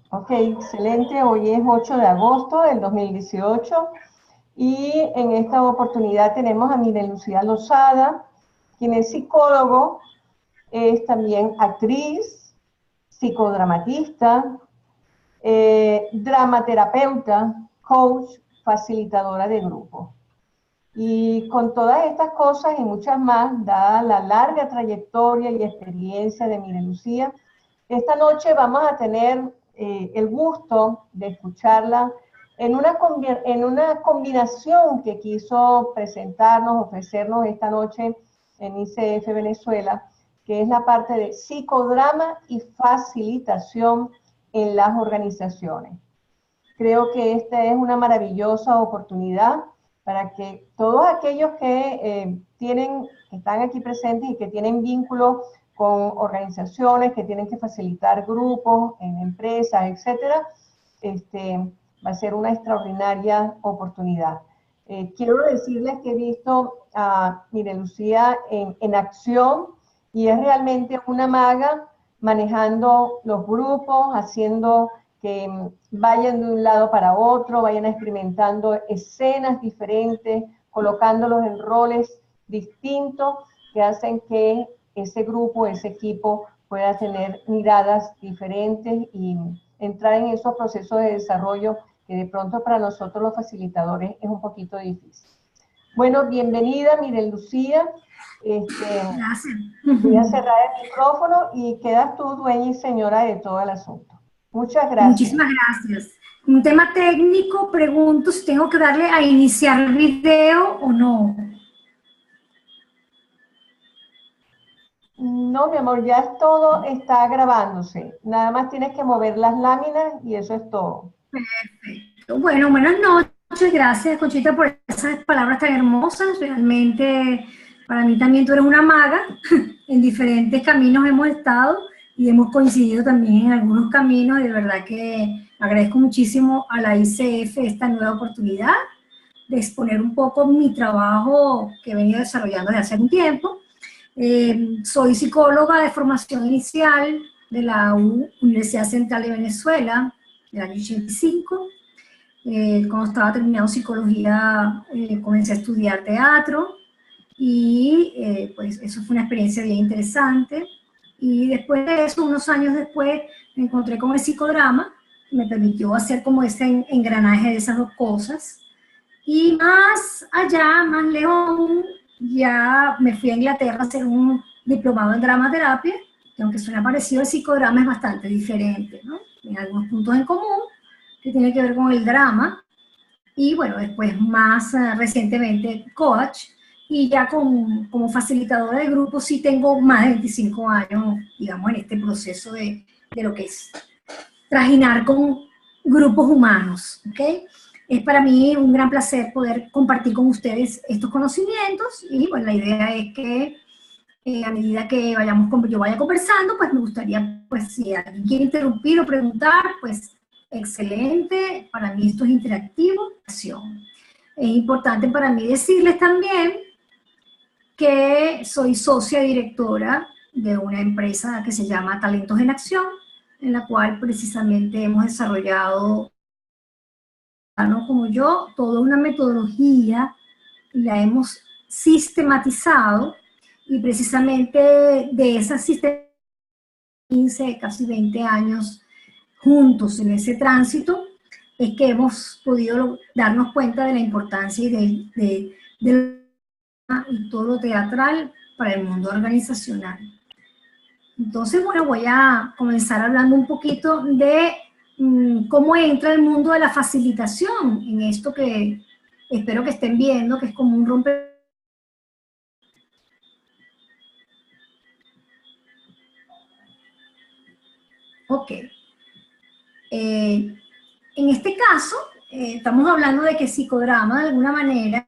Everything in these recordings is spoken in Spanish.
Ok, excelente. Hoy es 8 de agosto del 2018 y en esta oportunidad tenemos a Miguel Lucía Lozada, quien es psicólogo, es también actriz, psicodramatista, dramaterapeuta, coach, facilitadora de grupos. Y con todas estas cosas y muchas más, dada la larga trayectoria y experiencia de Miguel Lucía, esta noche vamos a tener el gusto de escucharla en una combinación que quiso presentarnos, ofrecernos esta noche en ICF Venezuela, que es la parte de psicodrama y facilitación en las organizaciones. Creo que esta es una maravillosa oportunidad para que todos aquellos que están aquí presentes y que tienen vínculos con organizaciones, que tienen que facilitar grupos en empresas, etcétera, va a ser una extraordinaria oportunidad. Quiero decirles que he visto a Mire Lucía en acción y es realmente una maga manejando los grupos, haciendo que vayan de un lado para otro, vayan experimentando escenas diferentes, colocándolos en roles distintos que hacen que ese grupo, ese equipo pueda tener miradas diferentes y entrar en esos procesos de desarrollo que de pronto para nosotros los facilitadores es un poquito difícil. Bueno, bienvenida, Miren Lucía. Gracias. Voy a cerrar el micrófono y quedas tú dueña y señora de todo el asunto. Muchas gracias. Muchísimas gracias. Un tema técnico, pregunto si tengo que darle a iniciar video o no. No, mi amor, ya todo está grabándose. Nada más tienes que mover las láminas y eso es todo. Bueno, buenas noches. Gracias, Conchita, por esas palabras tan hermosas. Realmente, para mí también tú eres una maga. En diferentes caminos hemos estado y hemos coincidido también en algunos caminos. De verdad que agradezco muchísimo a la ICF esta nueva oportunidad de exponer un poco mi trabajo que he venido desarrollando desde hace un tiempo. Soy psicóloga de formación inicial de la Universidad Central de Venezuela, del año 85. Cuando estaba terminando psicología, comencé a estudiar teatro y pues eso fue una experiencia bien interesante. Y después de eso, unos años después, me encontré con el psicodrama, que me permitió hacer como ese engranaje de esas dos cosas. Y más allá, más lejos, ya me fui a Inglaterra a hacer un diplomado en dramaterapia, que aunque suena parecido al psicodrama, es bastante diferente, ¿no? Tiene algunos puntos en común, que tiene que ver con el drama, y bueno, después más recientemente coach, y ya como facilitadora de grupos sí tengo más de 25 años, digamos, en este proceso de lo que es trajinar con grupos humanos, ¿ok? Es para mí un gran placer poder compartir con ustedes estos conocimientos y bueno, la idea es que a medida que yo vaya conversando, pues me gustaría, pues si alguien quiere interrumpir o preguntar, pues excelente, para mí esto es interactivo. Es importante para mí decirles también que soy socia directora de una empresa que se llama Talentos en Acción, en la cual precisamente hemos desarrollado, ¿no? Como yo, toda una metodología y la hemos sistematizado y precisamente de esas 15, casi 20 años juntos en ese tránsito, es que hemos podido darnos cuenta de la importancia de y todo lo teatral para el mundo organizacional. Entonces, bueno, voy a comenzar hablando un poquito de cómo entra el mundo de la facilitación en esto que espero que estén viendo, que es como un romper. Ok. En este caso, estamos hablando de que psicodrama, de alguna manera,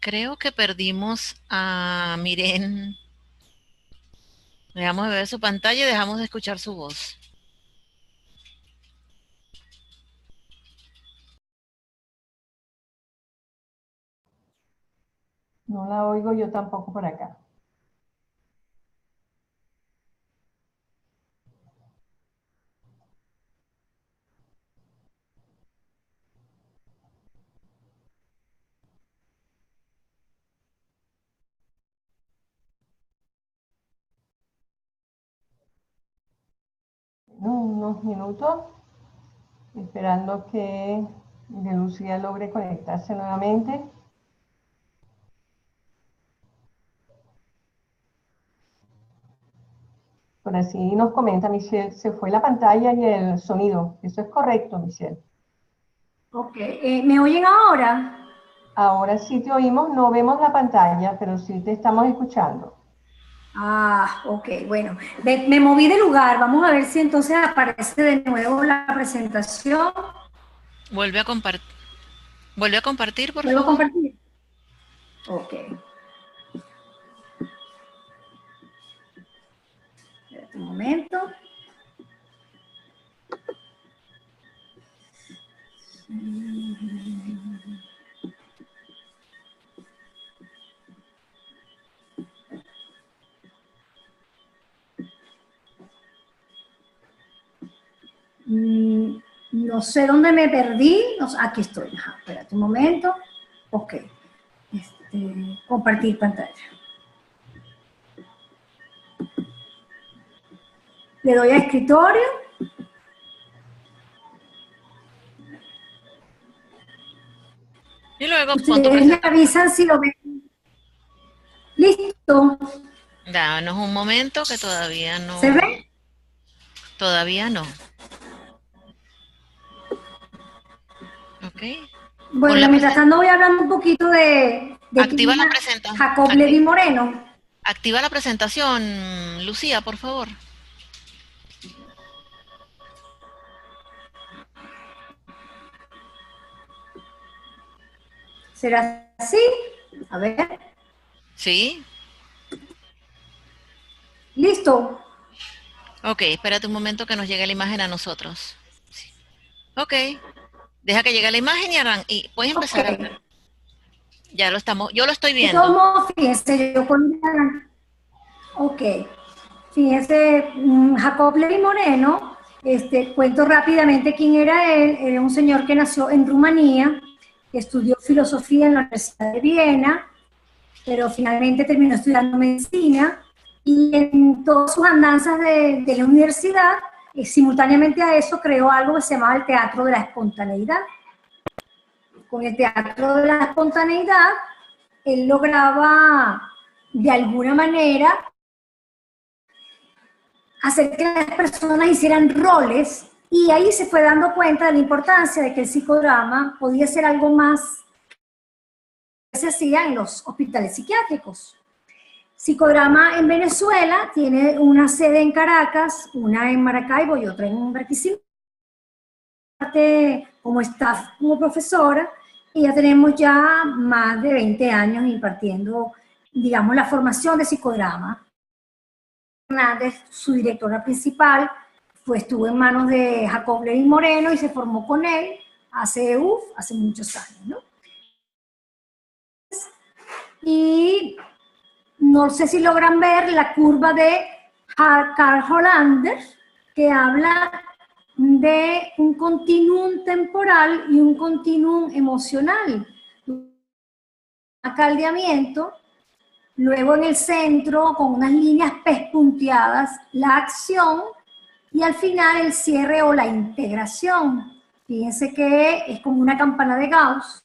Creo que perdimos a Miren. Dejamos de ver su pantalla y dejamos de escuchar su voz. No la oigo yo tampoco por acá. Unos minutos, esperando que Lucía logre conectarse nuevamente. Por así nos comenta Michelle, se fue la pantalla y el sonido. Eso es correcto, Michelle. Ok, ¿me oyen ahora? Ahora sí te oímos, no vemos la pantalla, pero sí te estamos escuchando. Ah, ok, bueno. Me moví de lugar. Vamos a ver si entonces aparece de nuevo la presentación. Vuelve a compartir. Vuelve a compartir, por ¿Vuelvo a favor. compartir? Ok. Espérate un momento. No sé dónde me perdí. No sé, aquí estoy. Ajá, espérate un momento. Ok. Compartir pantalla. Le doy a escritorio. Y luego pon tu Ustedes me presentación. avisan si lo ven. Listo. Danos un momento que todavía ¿Se no. ve? Todavía no. ¿Ok? Pon Bueno, la mientras presentación. tanto voy hablando un poquito de Activa quién la era presentación. Jacob Levi Moreno. Activa la presentación, Lucía, por favor. ¿Será así? A ver. ¿Sí? Listo. Ok, espérate un momento que nos llegue la imagen a nosotros. Sí. Ok, deja que llegue la imagen y puedes Ok. empezar a hablar. Ya lo estamos, yo lo estoy De todos viendo. modos, fíjense, yo con... Ok. Fíjense, Jacob Levi Moreno, cuento rápidamente quién era él. Era un señor que nació en Rumanía, estudió filosofía en la Universidad de Viena, pero finalmente terminó estudiando medicina y en todas sus andanzas de la universidad, simultáneamente a eso creó algo que se llamaba el teatro de la espontaneidad. Con el teatro de la espontaneidad, él lograba de alguna manera hacer que las personas hicieran roles y ahí se fue dando cuenta de la importancia de que el psicodrama podía ser algo más que se hacía en los hospitales psiquiátricos. Psicodrama en Venezuela tiene una sede en Caracas, una en Maracaibo y otra en Barquisimeto, como staff, como profesora, y ya tenemos ya más de 20 años impartiendo, digamos, la formación de psicodrama. Hernández, su directora principal, estuvo en manos de Jacob Levi Moreno y se formó con él hace muchos años, ¿no? Y no sé si logran ver la curva de Karl Hollander, que habla de un continuum temporal y un continuum emocional. Acaldeamiento, luego en el centro, con unas líneas pespunteadas, la acción, y al final el cierre o la integración. Fíjense que es como una campana de Gauss.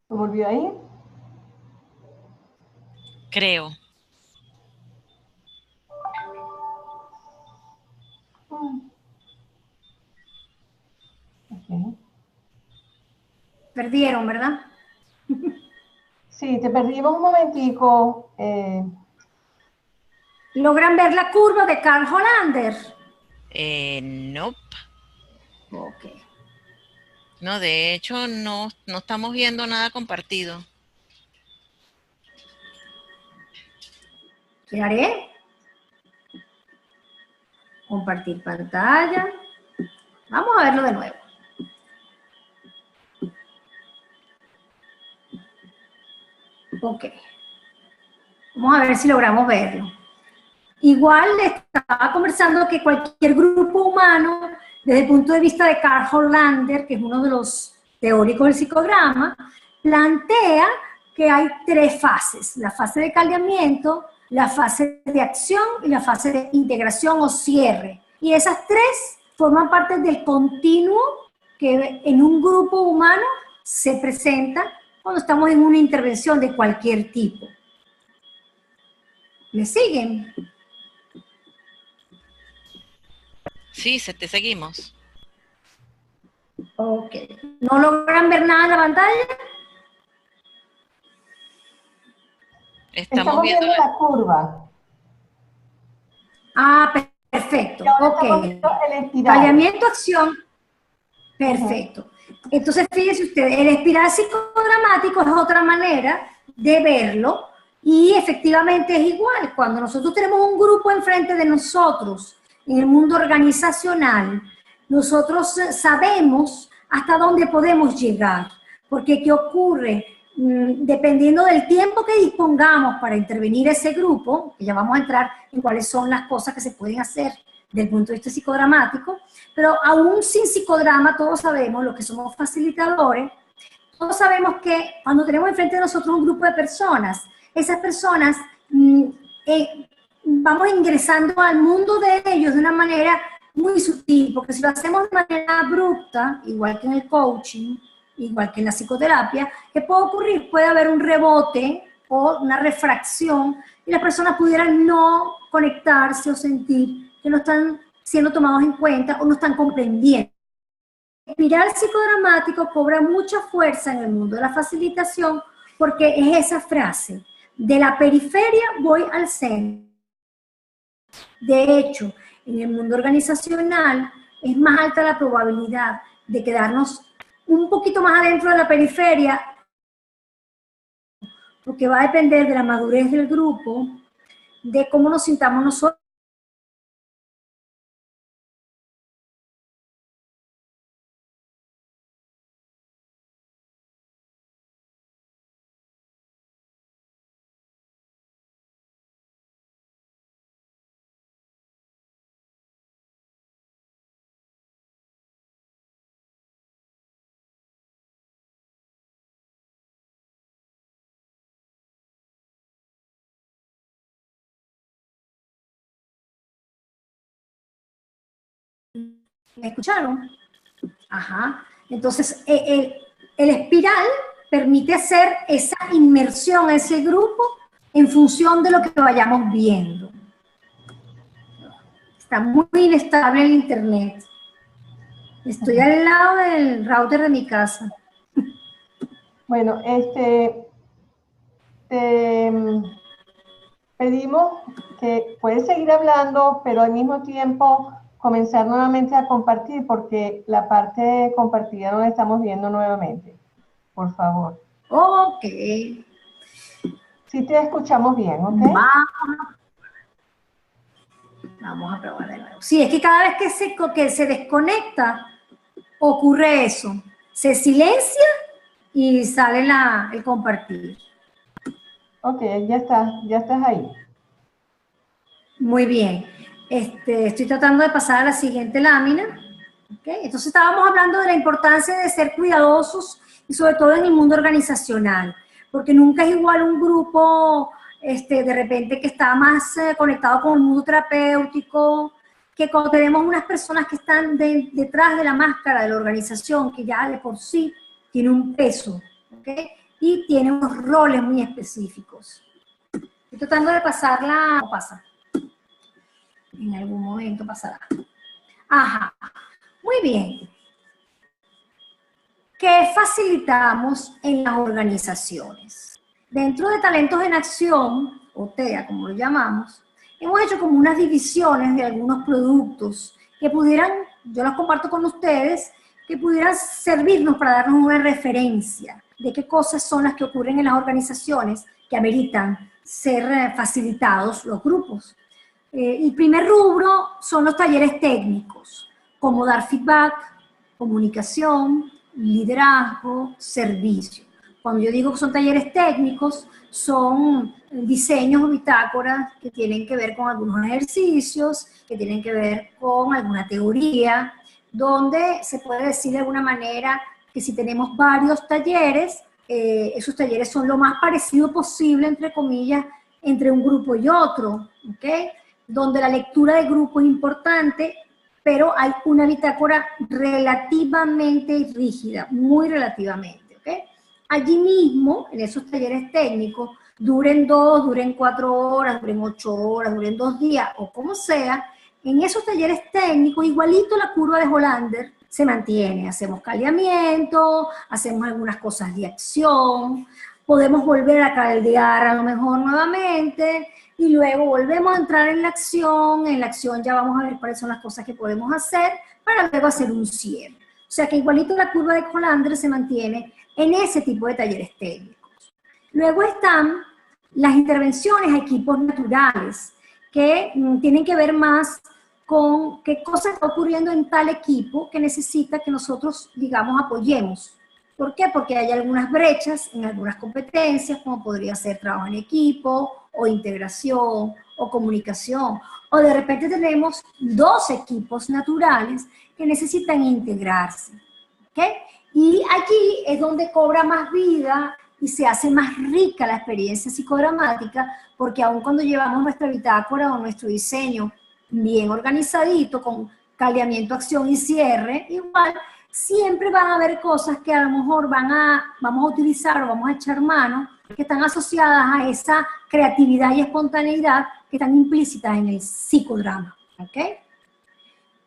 ¿Se volvió ahí? Creo. Okay. perdieron, ¿verdad? Sí, te perdimos un momentico. ¿Logran ver la curva de Karl Hollander? Nope. Ok. No, de hecho, no estamos viendo nada compartido. ¿Qué haré? Compartir pantalla. Vamos a verlo de nuevo. Ok. Vamos a ver si logramos verlo. Igual estaba conversando que cualquier grupo humano, desde el punto de vista de Karl Hollander, que es uno de los teóricos del psicograma, plantea que hay tres fases: la fase de caldeamiento, la fase de acción y la fase de integración o cierre. Y esas tres forman parte del continuo que en un grupo humano se presenta cuando estamos en una intervención de cualquier tipo. ¿Me siguen? Sí, te seguimos. Ok. ¿No logran ver nada en la pantalla? Estamos Estamos viendo viendo la curva. Ah, perfecto. Y ahora Ok. estamos viendo el espiral. Caldeamiento, acción. Perfecto. Entonces, fíjense ustedes, el espiral psicodramático es otra manera de verlo y efectivamente es igual. Cuando nosotros tenemos un grupo enfrente de nosotros en el mundo organizacional, nosotros sabemos hasta dónde podemos llegar. Porque ¿qué ocurre? Dependiendo del tiempo que dispongamos para intervenir ese grupo, que ya vamos a entrar en cuáles son las cosas que se pueden hacer desde el punto de vista psicodramático, pero aún sin psicodrama todos sabemos, los que somos facilitadores, todos sabemos que cuando tenemos enfrente de nosotros un grupo de personas, esas personas vamos ingresando al mundo de ellos de una manera muy sutil, porque si lo hacemos de manera abrupta, igual que en el coaching, igual que en la psicoterapia, ¿qué puede ocurrir? Puede haber un rebote o una refracción y las personas pudieran no conectarse o sentir que no están siendo tomados en cuenta o no están comprendiendo. El espiral psicodramático cobra mucha fuerza en el mundo de la facilitación porque es esa frase: de la periferia voy al centro. De hecho, en el mundo organizacional es más alta la probabilidad de quedarnos un poquito más adentro de la periferia, porque va a depender de la madurez del grupo, de cómo nos sintamos nosotros. ¿Me escucharon? Ajá. Entonces, el espiral permite hacer esa inmersión a ese grupo en función de lo que vayamos viendo. Está muy inestable el internet. Estoy al lado del router de mi casa. Bueno, te pedimos que puedes seguir hablando, pero al mismo tiempo comenzar nuevamente a compartir, porque la parte compartida no la estamos viendo nuevamente. Por favor. Ok. Sí te escuchamos bien, ¿ok? Vamos a probar de nuevo. Sí, es que cada vez que se desconecta, ocurre eso. Se silencia y sale el compartir. Ok, ya estás ahí. Muy bien. Estoy tratando de pasar a la siguiente lámina. ¿Okay? Entonces estábamos hablando de la importancia de ser cuidadosos y sobre todo en el mundo organizacional, porque nunca es igual un grupo de repente que está más conectado con el mundo terapéutico, que cuando tenemos unas personas que están detrás de la máscara de la organización, que ya de por sí tiene un peso, ¿okay? Y tiene unos roles muy específicos. Estoy tratando de pasarla, no pasa. En algún momento pasará. Ajá. Muy bien. ¿qué facilitamos en las organizaciones? Dentro de Talentos en Acción, o TEA, como lo llamamos, hemos hecho como unas divisiones de algunos productos que pudieran, yo los comparto con ustedes, que pudieran servirnos para darnos una referencia de qué cosas son las que ocurren en las organizaciones que ameritan ser facilitados los grupos. El primer rubro son los talleres técnicos, como dar feedback, comunicación, liderazgo, servicio. Cuando yo digo que son talleres técnicos, son diseños o bitácoras que tienen que ver con algunos ejercicios, que tienen que ver con alguna teoría, donde se puede decir de alguna manera que si tenemos varios talleres, esos talleres son lo más parecido posible, entre comillas, entre un grupo y otro, ¿ok? Donde la lectura de grupo es importante, pero hay una bitácora relativamente rígida, muy relativamente, ¿ok? Allí mismo, en esos talleres técnicos, duren 2, duren 4 horas, duren 8 horas, duren 2 días, o como sea, en esos talleres técnicos, igualito la curva de Hollander se mantiene. Hacemos caldeamiento, hacemos algunas cosas de acción, podemos volver a caldear a lo mejor nuevamente, y luego volvemos a entrar en la acción ya vamos a ver cuáles son las cosas que podemos hacer para luego hacer un cierre. O sea que igualito la curva de Hollander se mantiene en ese tipo de talleres técnicos. Luego están las intervenciones a equipos naturales, que tienen que ver más con qué cosa está ocurriendo en tal equipo que necesita que nosotros, digamos, apoyemos. ¿Por qué? Porque hay algunas brechas en algunas competencias, como podría ser trabajo en equipo, o integración, o comunicación. O de repente tenemos 2 equipos naturales que necesitan integrarse. ¿Ok? Y aquí es donde cobra más vida y se hace más rica la experiencia psicodramática, porque aun cuando llevamos nuestra bitácora o nuestro diseño bien organizadito, con caldeamiento, acción y cierre, igual, siempre van a haber cosas que a lo mejor vamos a utilizar o vamos a echar mano, que están asociadas a esa creatividad y espontaneidad que están implícitas en el psicodrama. ¿Ok?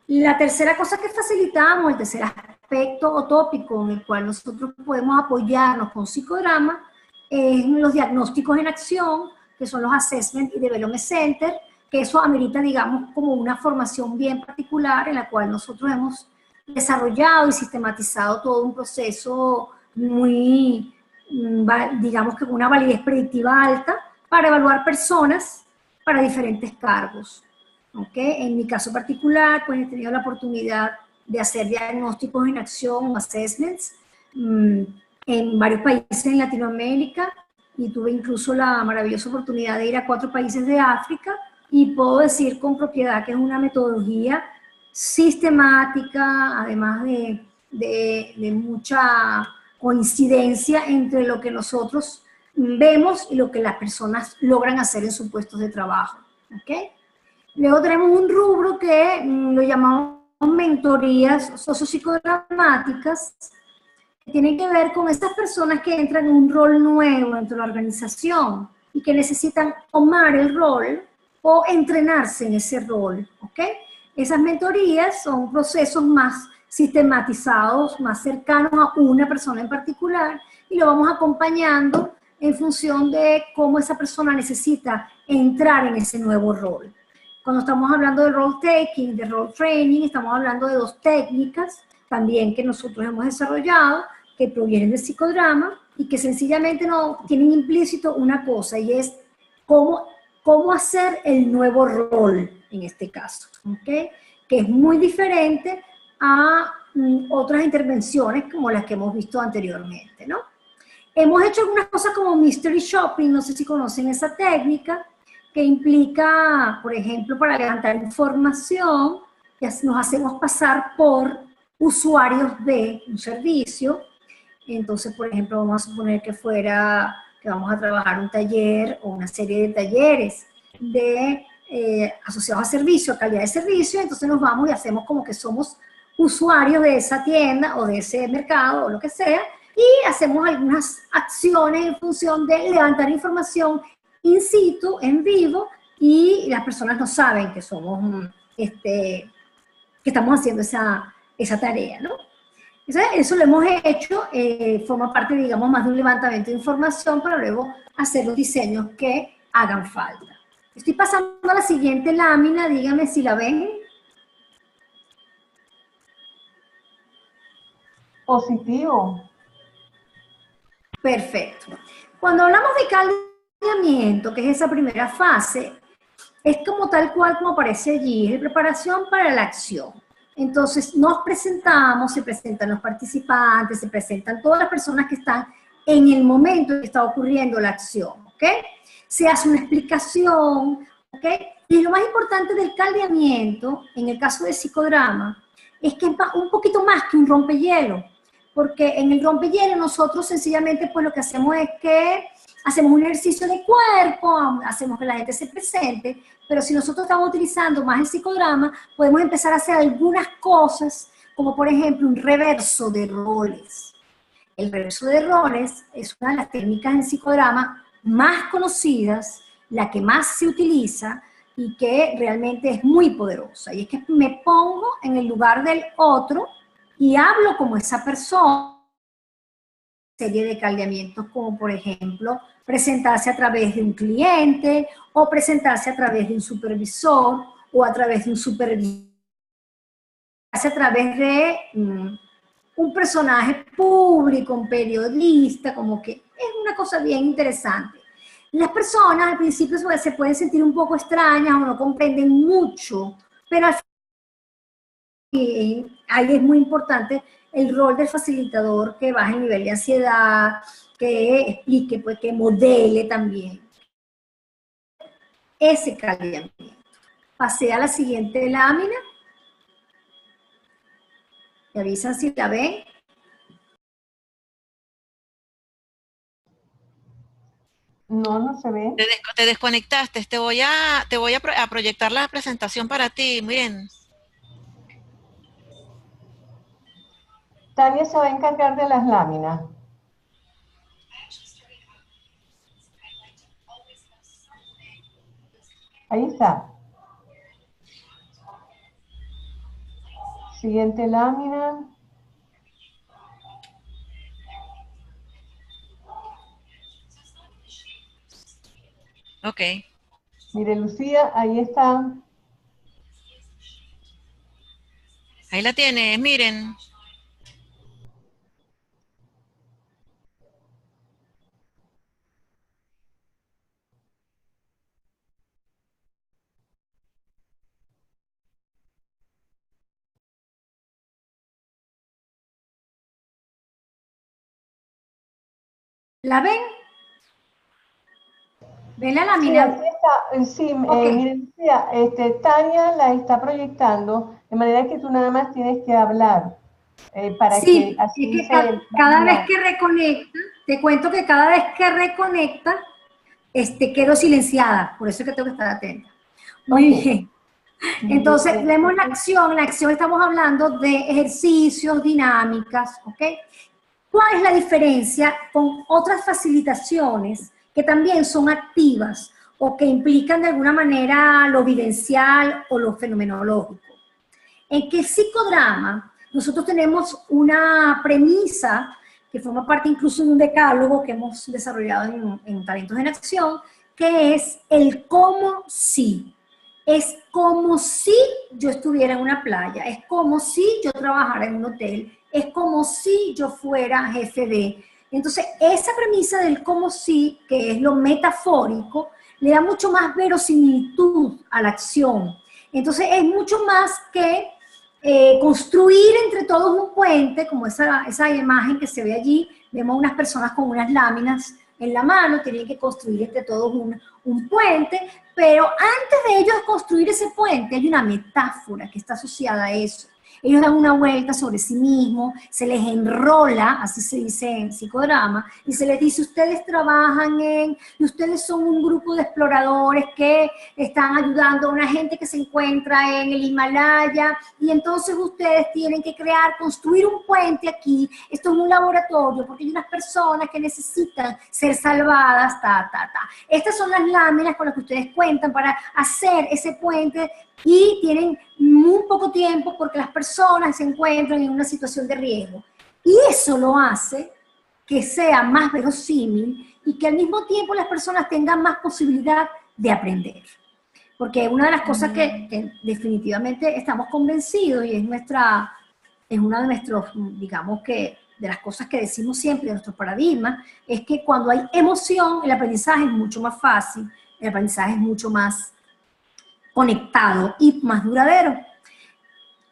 La tercera cosa que facilitamos, el tercer aspecto o tópico en el cual nosotros podemos apoyarnos con psicodrama, es los diagnósticos en acción, que son los Assessment y Development Center, que eso amerita, digamos, como una formación bien particular en la cual nosotros hemos desarrollado y sistematizado todo un proceso muy, digamos que con una validez predictiva alta para evaluar personas para diferentes cargos. ¿Okay? En mi caso particular, pues he tenido la oportunidad de hacer diagnósticos en acción, assessments, en varios países en Latinoamérica, y tuve incluso la maravillosa oportunidad de ir a 4 países de África, y puedo decir con propiedad que es una metodología sistemática, además de mucha coincidencia entre lo que nosotros vemos y lo que las personas logran hacer en sus puestos de trabajo. ¿Okay? Luego tenemos un rubro que lo llamamos mentorías sociopsicodramáticas, que tienen que ver con estas personas que entran en un rol nuevo dentro de la organización y que necesitan tomar el rol o entrenarse en ese rol. ¿Okay? Esas mentorías son procesos más sistematizados, más cercanos a una persona en particular, y lo vamos acompañando en función de cómo esa persona necesita entrar en ese nuevo rol. Cuando estamos hablando de role taking, de role training, estamos hablando de 2 técnicas también que nosotros hemos desarrollado, que provienen del psicodrama y que sencillamente no tienen implícito una cosa, y es cómo hacer el nuevo rol en este caso, ¿okay? Que es muy diferente a otras intervenciones como las que hemos visto anteriormente, ¿no? Hemos hecho algunas cosas como mystery shopping, no sé si conocen esa técnica, que implica, por ejemplo, para levantar información, nos hacemos pasar por usuarios de un servicio. Entonces, por ejemplo, vamos a suponer que vamos a trabajar un taller o una serie de talleres asociados a servicio, a calidad de servicio. Entonces nos vamos y hacemos como que somos usuarios de esa tienda o de ese mercado o lo que sea, y hacemos algunas acciones en función de levantar información in situ, en vivo, y las personas no saben que somos, que estamos haciendo esa tarea, ¿no? Entonces, eso lo hemos hecho, forma parte, digamos, más de un levantamiento de información para luego hacer los diseños que hagan falta. Estoy pasando a la siguiente lámina, díganme si la ven. Positivo. Perfecto. Cuando hablamos de caldeamiento, que es esa primera fase, es como tal cual como aparece allí, es preparación para la acción. Entonces nos presentamos, se presentan los participantes, se presentan todas las personas que están en el momento en que está ocurriendo la acción, ¿ok? Se hace una explicación, ¿ok? Y lo más importante del caldeamiento, en el caso de psicodrama, es que es un poquito más que un rompehielo, porque en el rompehielo nosotros sencillamente pues lo que hacemos es que hacemos un ejercicio de cuerpo, hacemos que la gente se presente, pero si nosotros estamos utilizando más el psicodrama, podemos empezar a hacer algunas cosas, como por ejemplo un reverso de roles. El reverso de roles es una de las técnicas en psicodrama más conocidas, la que más se utiliza y que realmente es muy poderosa. Y es que me pongo en el lugar del otro y hablo como esa persona. Serie de caldeamientos como por ejemplo presentarse a través de un cliente o presentarse a través de un supervisor o a través de un supervisor, a través de un personaje público, un periodista, como que es una cosa bien interesante. Las personas al principio se pueden sentir un poco extrañas o no comprenden mucho, pero al final, ahí es muy importante el rol del facilitador que baje el nivel de ansiedad, que explique, pues, que modele también ese caldeamiento. Pasé a la siguiente lámina. Me avisan si la ven. No, no se ve. Te desconectaste. Te voy a proyectar la presentación para ti. Miren. Tania se va a encargar de las láminas. Ahí está. Siguiente lámina. Ok. Mire, Lucía, ahí está. Ahí la tienes, miren. ¿La ven? ¿Ven la lámina? Sí, Okay. mire, Lucía, Tania la está proyectando, de manera que tú nada más tienes que hablar para Sí, que así es que se cada vez vaya. que reconecta, te cuento que cada vez que reconecta, quedo silenciada, por eso es que tengo que estar atenta. Muy Ok. bien. Entonces, vemos la acción estamos hablando de ejercicios, dinámicas, ¿ok? ¿Cuál es la diferencia con otras facilitaciones que también son activas o que implican de alguna manera lo vivencial o lo fenomenológico? En que el psicodrama, nosotros tenemos una premisa que forma parte incluso de un decálogo que hemos desarrollado en Talentos en Acción, que es el cómo sí. Es como si yo estuviera en una playa, es como si yo trabajara en un hotel, es como si yo fuera jefe de. Entonces, esa premisa del como si, que es lo metafórico, le da mucho más verosimilitud a la acción. Entonces, es mucho más que construir entre todos un puente, como esa imagen que se ve allí, vemos unas personas con unas láminas en la mano, tienen que construir entre todos un puente, pero antes de ellos construir ese puente hay una metáfora que está asociada a eso. Ellos dan una vuelta sobre sí mismos, se les enrola, así se dice en psicodrama, y se les dice, ustedes trabajan y ustedes son un grupo de exploradores que están ayudando a una gente que se encuentra en el Himalaya, y entonces ustedes tienen que construir un puente aquí, esto es un laboratorio, porque hay unas personas que necesitan ser salvadas, Estas son las láminas con las que ustedes cuentan para hacer ese puente y tienen muy poco tiempo porque las personas se encuentran en una situación de riesgo. Y eso lo hace que sea más verosímil y que al mismo tiempo las personas tengan más posibilidad de aprender. Porque una de las cosas que definitivamente estamos convencidos y es una de nuestros, digamos que, de las cosas que decimos siempre, de nuestros paradigmas, es que cuando hay emoción, el aprendizaje es mucho más fácil, el aprendizaje es mucho más conectado y más duradero.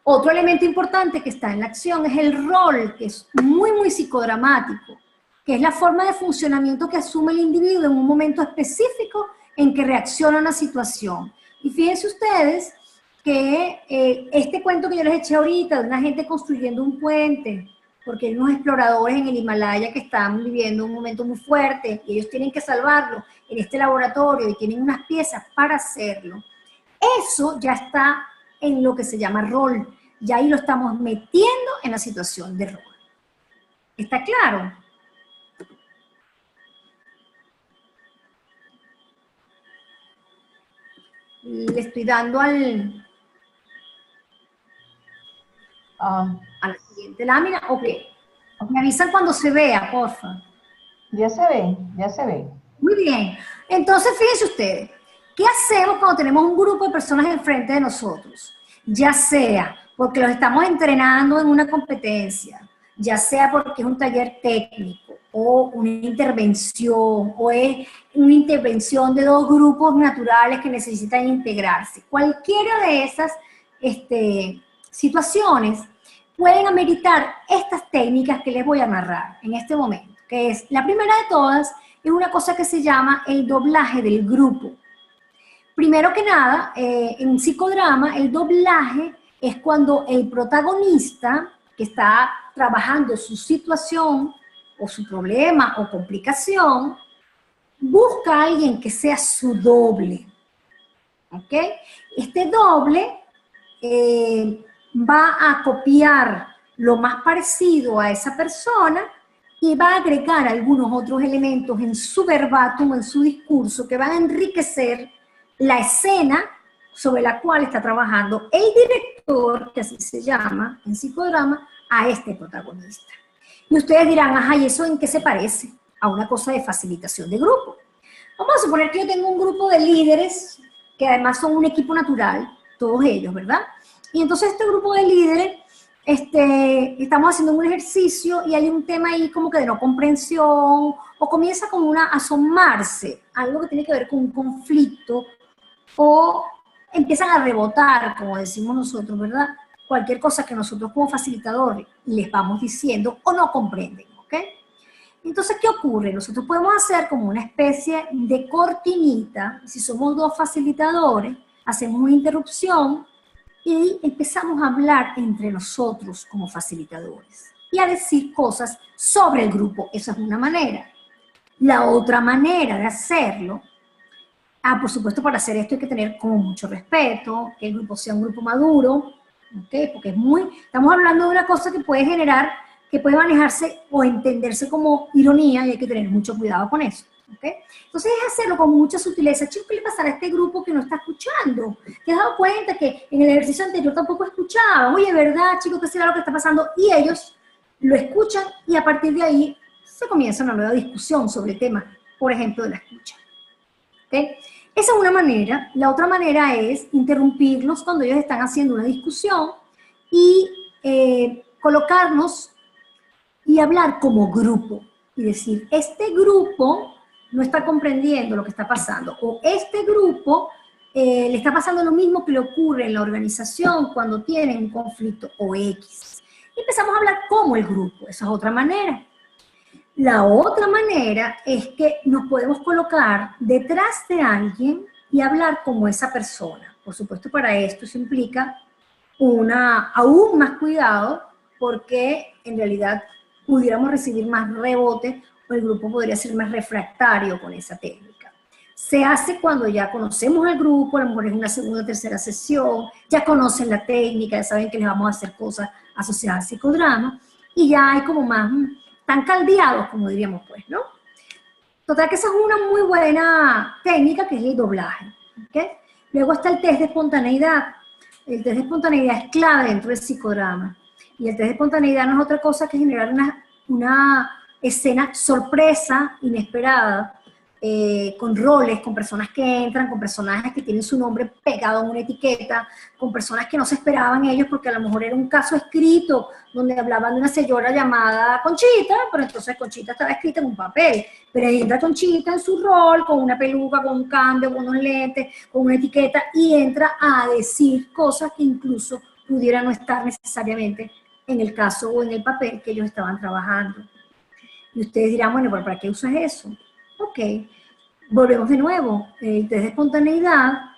Otro elemento importante que está en la acción es el rol, que es muy, muy psicodramático, que es la forma de funcionamiento que asume el individuo en un momento específico en que reacciona a una situación. Y fíjense ustedes que este cuento que yo les eché ahorita de una gente construyendo un puente, porque hay unos exploradores en el Himalaya que están viviendo un momento muy fuerte y ellos tienen que salvarlo en este laboratorio y tienen unas piezas para hacerlo. Eso ya está en lo que se llama rol. Ya ahí lo estamos metiendo en la situación de rol. ¿Está claro? Le estoy dando a la siguiente lámina. Ok. Me avisan cuando se vea, porfa. Ya se ve, ya se ve. Muy bien. Entonces, fíjense ustedes, ¿qué hacemos cuando tenemos un grupo de personas enfrente de nosotros? Ya sea porque los estamos entrenando en una competencia, ya sea porque es un taller técnico, o una intervención, o es una intervención de dos grupos naturales que necesitan integrarse. Cualquiera de esas situaciones pueden ameritar estas técnicas que les voy a narrar en este momento, que es, la primera de todas, es una cosa que se llama el doblaje del grupo. Primero que nada, en psicodrama, el doblaje es cuando el protagonista, que está trabajando su situación, o su problema, o complicación, busca a alguien que sea su doble. ¿Ok? Este doble va a copiar lo más parecido a esa persona y va a agregar algunos otros elementos en su verbatim, en su discurso, que van a enriquecer la escena sobre la cual está trabajando el director, que así se llama en psicodrama, a este protagonista. Y ustedes dirán, ajá, ¿y eso en qué se parece? A una cosa de facilitación de grupo. Vamos a suponer que yo tengo un grupo de líderes, que además son un equipo natural, todos ellos, ¿verdad? Y entonces este grupo de líderes, estamos haciendo un ejercicio y hay un tema ahí como que de no comprensión, o comienza como a asomarse, algo que tiene que ver con un conflicto, o empiezan a rebotar, como decimos nosotros, ¿verdad? Cualquier cosa que nosotros como facilitadores les vamos diciendo o no comprenden, ¿ok? Entonces, ¿qué ocurre? Nosotros podemos hacer como una especie de cortinita, si somos dos facilitadores, hacemos una interrupción y empezamos a hablar entre nosotros como facilitadores y a decir cosas sobre el grupo. Esa es una manera. La otra manera de hacerlo, por supuesto, para hacer esto hay que tener como mucho respeto, que el grupo sea un grupo maduro, ¿okay? Porque estamos hablando de una cosa que puede generar, que puede manejarse o entenderse como ironía y hay que tener mucho cuidado con eso. ¿Okay? Entonces es hacerlo con mucha sutileza. Chico, ¿qué le pasará a este grupo que no está escuchando? ¿Te has dado cuenta que en el ejercicio anterior tampoco escuchaba? Oye, ¿verdad, chicos, qué será lo que está pasando? Y ellos lo escuchan y a partir de ahí se comienza una nueva discusión sobre el tema, por ejemplo, de la escucha. ¿Okay? Esa es una manera. La otra manera es interrumpirlos cuando ellos están haciendo una discusión y colocarnos y hablar como grupo y decir, este grupo no está comprendiendo lo que está pasando, o este grupo le está pasando lo mismo que le ocurre en la organización cuando tienen un conflicto o X. Y empezamos a hablar como el grupo. Esa es otra manera. La otra manera es que nos podemos colocar detrás de alguien y hablar como esa persona. Por supuesto, para esto se implica aún más cuidado, porque en realidad pudiéramos recibir más rebote o el grupo podría ser más refractario con esa técnica. Se hace cuando ya conocemos al grupo, a lo mejor es una segunda o tercera sesión, ya conocen la técnica, ya saben que les vamos a hacer cosas asociadas al psicodrama, y ya hay como más, tan caldeados, como diríamos pues, ¿no? Total que esa es una muy buena técnica, que es el doblaje, ¿okay? Luego está el test de espontaneidad. El test de espontaneidad es clave dentro del psicodrama. Y el test de espontaneidad no es otra cosa que generar una escena sorpresa, inesperada, con roles, con personas que entran, con personajes que tienen su nombre pegado en una etiqueta, con personas que no se esperaban ellos porque a lo mejor era un caso escrito donde hablaban de una señora llamada Conchita, pero entonces Conchita estaba escrita en un papel, pero ahí entra Conchita en su rol, con una peluca, con un cambio, con unos lentes, con una etiqueta, y entra a decir cosas que incluso pudieran no estar necesariamente en el caso o en el papel que ellos estaban trabajando. Y ustedes dirán, bueno, ¿pero para qué usas eso? Ok, volvemos de nuevo. El test de espontaneidad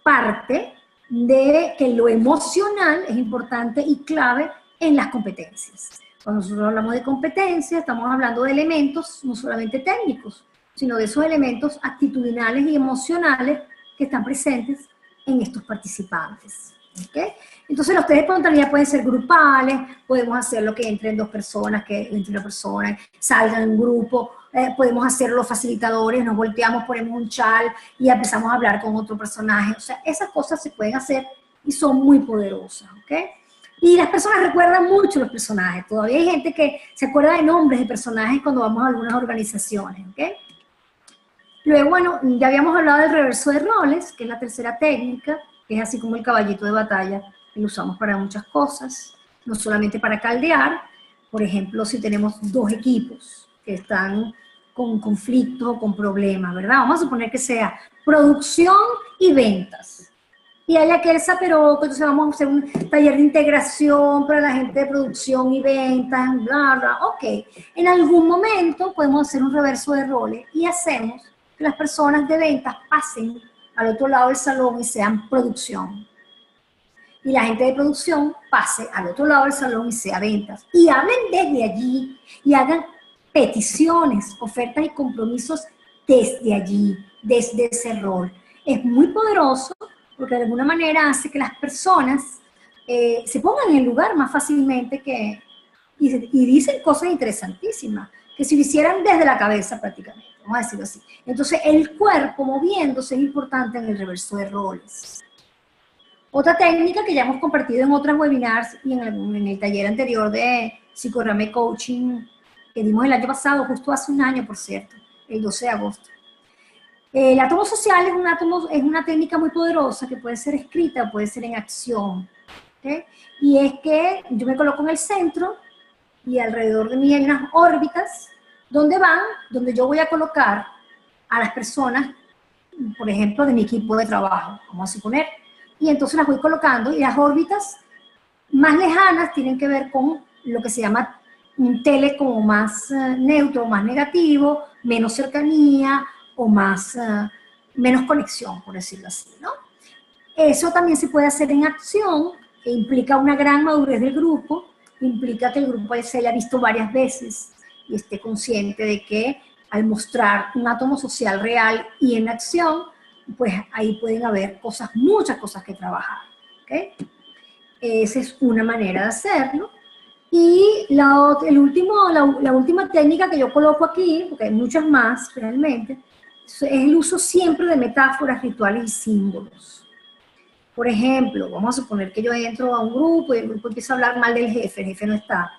parte de que lo emocional es importante y clave en las competencias. Cuando nosotros hablamos de competencias, estamos hablando de elementos no solamente técnicos, sino de esos elementos actitudinales y emocionales que están presentes en estos participantes. ¿Okay? Entonces los test de espontaneidad pueden ser grupales, podemos hacerlo que entren dos personas, que entre una persona, salgan en un grupo, podemos hacerlo los facilitadores, nos volteamos, ponemos un chal y empezamos a hablar con otro personaje. O sea, esas cosas se pueden hacer y son muy poderosas, ¿ok? Y las personas recuerdan mucho los personajes. Todavía hay gente que se acuerda de nombres de personajes cuando vamos a algunas organizaciones, ¿ok? Luego, bueno, ya habíamos hablado del reverso de roles, que es la tercera técnica, que es así como el caballito de batalla, que lo usamos para muchas cosas, no solamente para caldear. Por ejemplo, si tenemos dos equipos que están con conflictos o con problemas, ¿verdad? Vamos a suponer que sea producción y ventas. Y hay aquel zaperoco, entonces vamos a hacer un taller de integración para la gente de producción y ventas, bla, bla. Ok, en algún momento podemos hacer un reverso de roles y hacemos que las personas de ventas pasen al otro lado del salón y sean producción. Y la gente de producción pase al otro lado del salón y sea ventas. Y hablen desde allí y hagan peticiones, ofertas y compromisos desde allí, desde ese rol. Es muy poderoso porque de alguna manera hace que las personas se pongan en el lugar más fácilmente y dicen cosas interesantísimas, que si lo hicieran desde la cabeza prácticamente, vamos a decirlo así. Entonces el cuerpo moviéndose es importante en el reverso de roles. Otra técnica que ya hemos compartido en otros webinars y en el taller anterior de psicodrama y coaching que dimos el año pasado, justo hace un año, por cierto, el 12 de agosto. El átomo social es una técnica muy poderosa que puede ser escrita o puede ser en acción. ¿Okay? Y es que yo me coloco en el centro y alrededor de mí hay unas órbitas donde yo voy a colocar a las personas, por ejemplo, de mi equipo de trabajo, vamos a suponer, y entonces las voy colocando y las órbitas más lejanas tienen que ver con lo que se llama un tele como más neutro, más negativo, menos cercanía o menos conexión, por decirlo así, ¿no? Eso también se puede hacer en acción, que implica una gran madurez del grupo, implica que el grupo se haya visto varias veces y esté consciente de que al mostrar un átomo social real y en acción, pues ahí pueden haber muchas cosas que trabajar, ¿ok? Esa es una manera de hacerlo. Y la última técnica que yo coloco aquí, porque hay muchas más realmente, es el uso siempre de metáforas, rituales y símbolos. Por ejemplo, vamos a suponer que yo entro a un grupo y el grupo empieza a hablar mal del jefe, el jefe no está.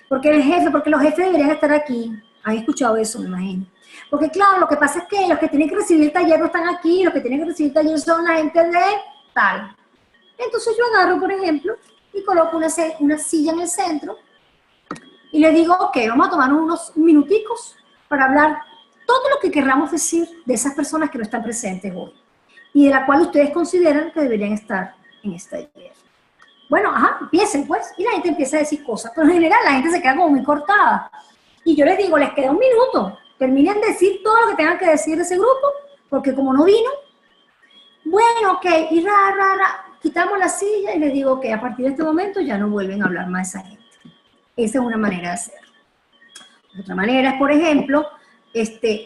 Porque los jefes deberían estar aquí. ¿Han escuchado eso, me imagino? Porque claro, lo que pasa es que los que tienen que recibir el taller no están aquí, los que tienen que recibir el taller son la gente de tal. Entonces yo agarro, por ejemplo, y coloco una silla en el centro y les digo, ok, vamos a tomarnos unos minuticos para hablar todo lo que querramos decir de esas personas que no están presentes hoy y de la cual ustedes consideran que deberían estar en este taller. Bueno, empiecen pues, y la gente empieza a decir cosas, pero en general la gente se queda como muy cortada. Y yo les digo, les queda un minuto, terminen de decir todo lo que tengan que decir de ese grupo, porque como no vino, bueno, ok, y quitamos la silla y les digo que a partir de este momento ya no vuelven a hablar más de esa gente. Esa es una manera de hacerlo. Otra manera es, por ejemplo,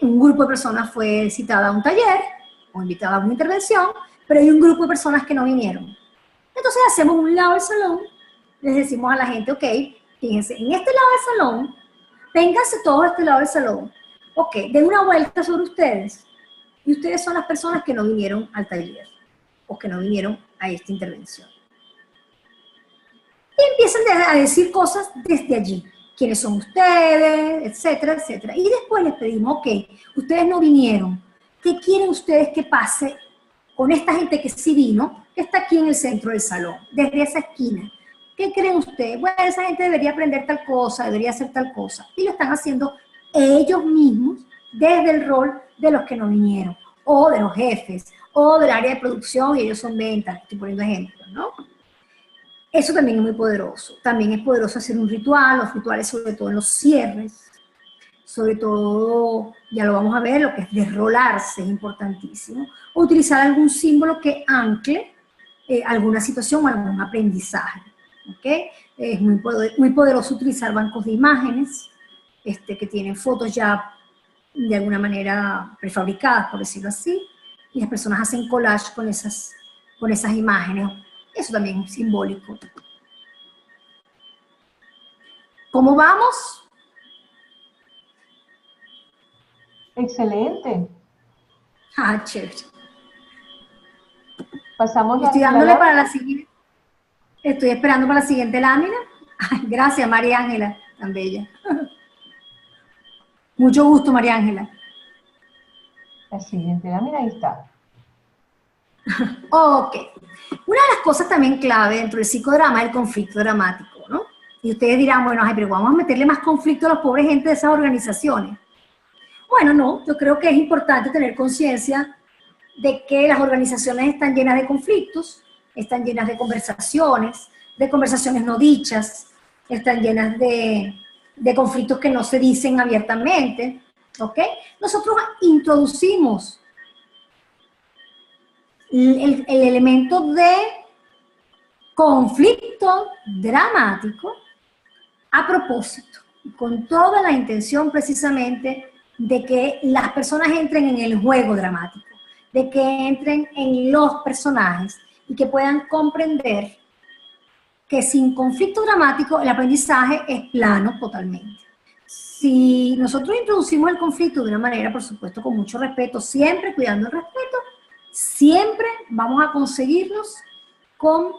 un grupo de personas fue citada a un taller o invitada a una intervención, pero hay un grupo de personas que no vinieron. Entonces hacemos un lado del salón, les decimos a la gente, ok, fíjense, en este lado del salón, vénganse todos a este lado del salón, ok, den una vuelta sobre ustedes, y ustedes son las personas que no vinieron al taller, o que no vinieron a esta intervención. empiezan a decir cosas desde allí. ¿Quiénes son ustedes? Etcétera, etcétera. Y después les pedimos, ok, ustedes no vinieron. ¿Qué quieren ustedes que pase con esta gente que sí vino, que está aquí en el centro del salón, desde esa esquina? ¿Qué creen ustedes? Bueno, esa gente debería aprender tal cosa, debería hacer tal cosa. Y lo están haciendo ellos mismos desde el rol de los que no vinieron, o de los jefes, o del área de producción, y ellos son ventas, estoy poniendo ejemplos, ¿no? Eso también es muy poderoso. También es poderoso hacer un ritual, los rituales sobre todo en los cierres, sobre todo, ya lo vamos a ver, lo que es desrolarse es importantísimo, o utilizar algún símbolo que ancle alguna situación o algún aprendizaje, ¿ok? Es muy poderoso utilizar bancos de imágenes, que tienen fotos ya de alguna manera prefabricadas, por decirlo así, y las personas hacen collage con esas imágenes. Eso también es simbólico. ¿Cómo vamos? Excelente. Ah, chévere. Pasamos Estoy dándole para la siguiente. Estoy esperando para la siguiente lámina. Ay, gracias, María Ángela, tan bella. Mucho gusto, María Ángela. La siguiente lámina, ahí está. Ok. Una de las cosas también clave dentro del psicodrama es el conflicto dramático, ¿no? Y ustedes dirán, bueno, ay, pero vamos a meterle más conflicto a los pobres gente de esas organizaciones. Bueno, no, yo creo que es importante tener conciencia de que las organizaciones están llenas de conflictos, están llenas de conversaciones no dichas, están llenas de conflictos que no se dicen abiertamente, ¿ok? Nosotros introducimos el elemento de conflicto dramático a propósito, con toda la intención precisamente de que las personas entren en el juego dramático, de que entren en los personajes y que puedan comprender que sin conflicto dramático el aprendizaje es plano totalmente. Si nosotros introducimos el conflicto de una manera, por supuesto, con mucho respeto, siempre cuidando el respeto, siempre vamos a conseguirlos con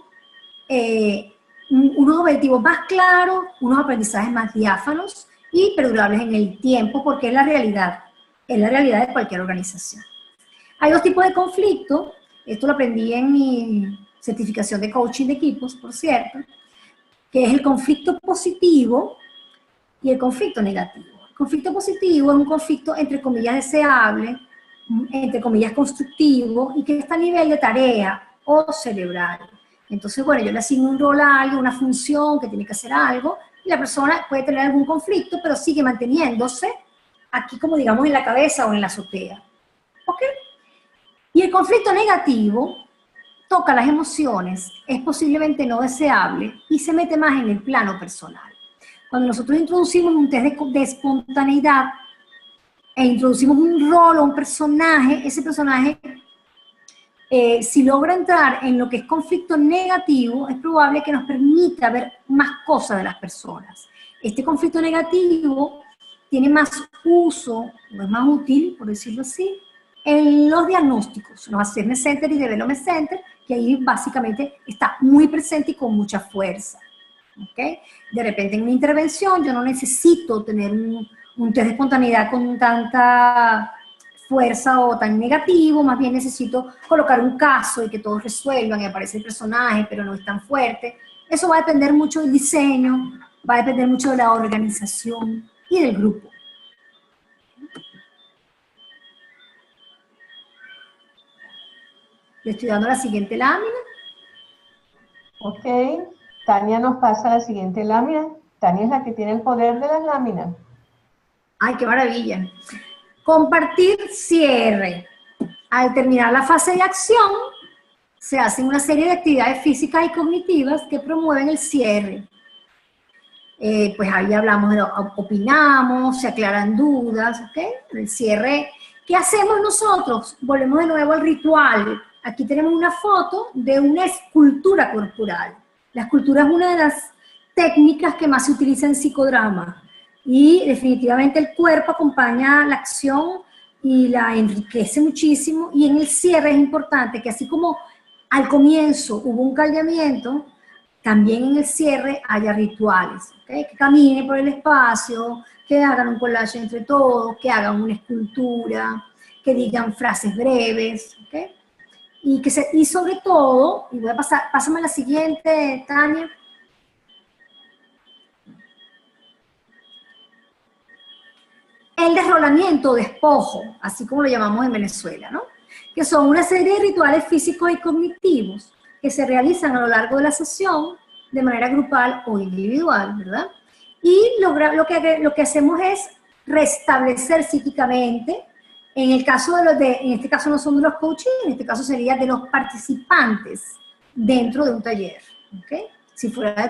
unos objetivos más claros, unos aprendizajes más diáfanos y perdurables en el tiempo, porque es la realidad de cualquier organización. Hay dos tipos de conflicto, esto lo aprendí en mi certificación de coaching de equipos, por cierto, que es el conflicto positivo y el conflicto negativo. El conflicto positivo es un conflicto entre comillas deseable, entre comillas constructivo, y que está a nivel de tarea o cerebral. Entonces, bueno, yo le asigno un rol a alguien, una función que tiene que hacer algo, y la persona puede tener algún conflicto, pero sigue manteniéndose aquí, como digamos, en la cabeza o en la azotea. ¿Ok? Y el conflicto negativo toca las emociones, es posiblemente no deseable y se mete más en el plano personal. Cuando nosotros introducimos un test de espontaneidad e introducimos un rol o un personaje, ese personaje, si logra entrar en lo que es conflicto negativo, es probable que nos permita ver más cosas de las personas. Este conflicto negativo tiene más uso, o es más útil, por decirlo así, en los diagnósticos, los Assessment Center y Development Center, que ahí básicamente está muy presente y con mucha fuerza. ¿Okay? De repente en una intervención yo no necesito tener un test de espontaneidad con tanta fuerza o tan negativo, más bien necesito colocar un caso y que todos resuelvan y aparece el personaje, pero no es tan fuerte. Eso va a depender mucho del diseño, va a depender mucho de la organización y del grupo. Le estoy dando la siguiente lámina. Ok, Tania nos pasa la siguiente lámina. Tania es la que tiene el poder de las láminas. ¡Ay, qué maravilla! Compartir cierre. Al terminar la fase de acción, se hacen una serie de actividades físicas y cognitivas que promueven el cierre. Pues ahí hablamos, opinamos, se aclaran dudas, ¿ok? El cierre, ¿qué hacemos nosotros? Volvemos de nuevo al ritual. Aquí tenemos una foto de una escultura corporal. La escultura es una de las técnicas que más se utiliza en psicodrama. Y definitivamente el cuerpo acompaña la acción y la enriquece muchísimo. Y en el cierre es importante que así como al comienzo hubo un caldeamiento, también en el cierre haya rituales, ¿okay? Que caminen por el espacio, que hagan un collage entre todos, que hagan una escultura, que digan frases breves, ¿okay? Y sobre todo, y voy a pásame a la siguiente, Tania. El desrolamiento, despojo, así como lo llamamos en Venezuela, ¿no? Que son una serie de rituales físicos y cognitivos que se realizan a lo largo de la sesión de manera grupal o individual, ¿verdad? Y lo que hacemos es restablecer psíquicamente, en el caso en este caso no son de los coaches, en este caso sería de los participantes dentro de un taller, ¿ok? Si fuera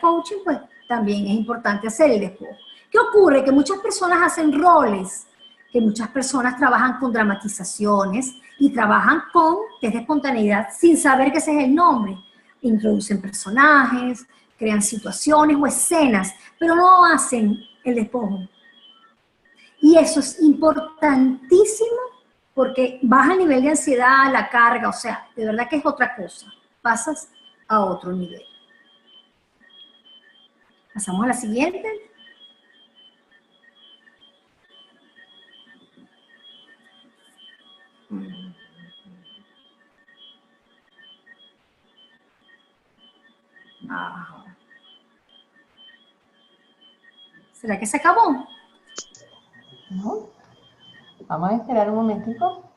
coaching, pues también es importante hacer el despojo. ¿Qué ocurre? Que muchas personas hacen roles, que muchas personas trabajan con dramatizaciones y trabajan con test de espontaneidad sin saber que ese es el nombre. Introducen personajes, crean situaciones o escenas, pero no hacen el despojo. Y eso es importantísimo porque baja el nivel de ansiedad, la carga, o sea, de verdad que es otra cosa. Pasas a otro nivel. Pasamos a la siguiente. ¿Será que se acabó? No. Vamos a esperar un momentico.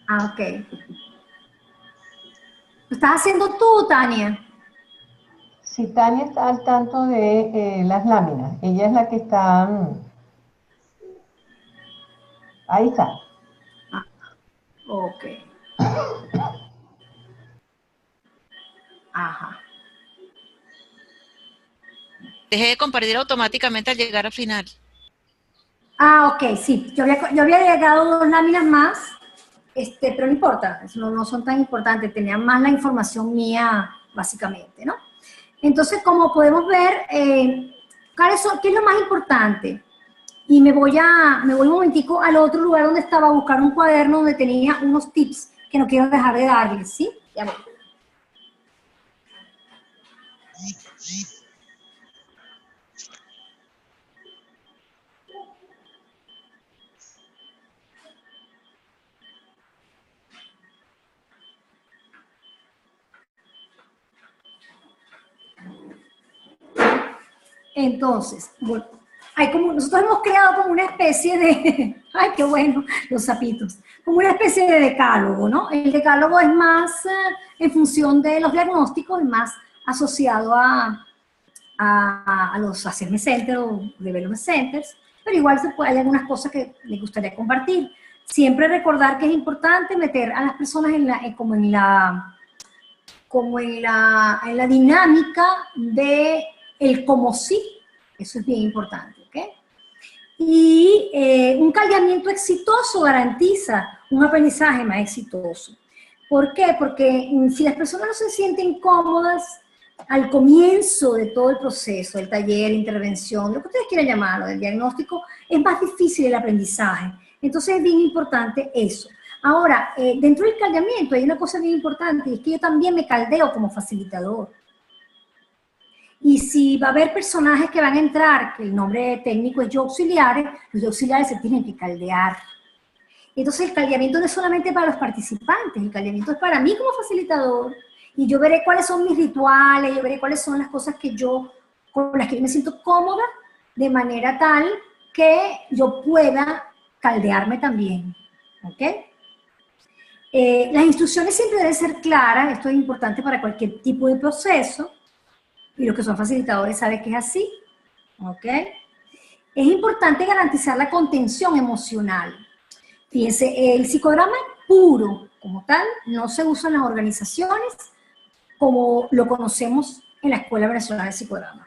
Ah, ok. ¿Lo estás haciendo tú, Tania? Si Tania está al tanto de las láminas, ella es la que está... ahí está. Ah, ok. Ajá. Dejé de compartir automáticamente al llegar al final. Ah, ok, sí. Yo había agregado 2 láminas más, pero no importa, no son tan importantes, tenían más la información mía, básicamente, ¿no? Entonces, como podemos ver, ¿qué es lo más importante? Y me voy un momentico al otro lugar donde estaba a buscar un cuaderno donde tenía unos tips que no quiero dejar de darles, ¿sí? Ya voy. Entonces, bueno, nosotros hemos creado como una especie de, ay, qué bueno, los sapitos, como una especie de decálogo, ¿no? El decálogo es más en función de los diagnósticos, es más asociado a los Assessment Centers o Development Centers, pero igual hay algunas cosas que me gustaría compartir. Siempre recordar que es importante meter a las personas en la dinámica de el como sí, eso es bien importante, ¿ok? Y un caldeamiento exitoso garantiza un aprendizaje más exitoso. ¿Por qué? Porque si las personas no se sienten cómodas al comienzo de todo el proceso, el taller, la intervención, lo que ustedes quieran llamarlo, del diagnóstico, es más difícil el aprendizaje. Entonces es bien importante eso. Ahora, dentro del caldeamiento hay una cosa bien importante, y es que yo también me caldeo como facilitador. Y si va a haber personajes que van a entrar, que el nombre técnico es yo auxiliares, los yo auxiliares se tienen que caldear. Entonces el caldeamiento no es solamente para los participantes, el caldeamiento es para mí como facilitador, y yo veré cuáles son mis rituales, yo veré cuáles son las cosas con las que yo me siento cómoda, de manera tal que yo pueda caldearme también, ¿ok? Las instrucciones siempre deben ser claras, esto es importante para cualquier tipo de proceso, y los que son facilitadores saben que es así, ¿ok? Es importante garantizar la contención emocional. Fíjense, el psicodrama puro, como tal, no se usa en las organizaciones como lo conocemos en la Escuela Venezolana de Psicodrama,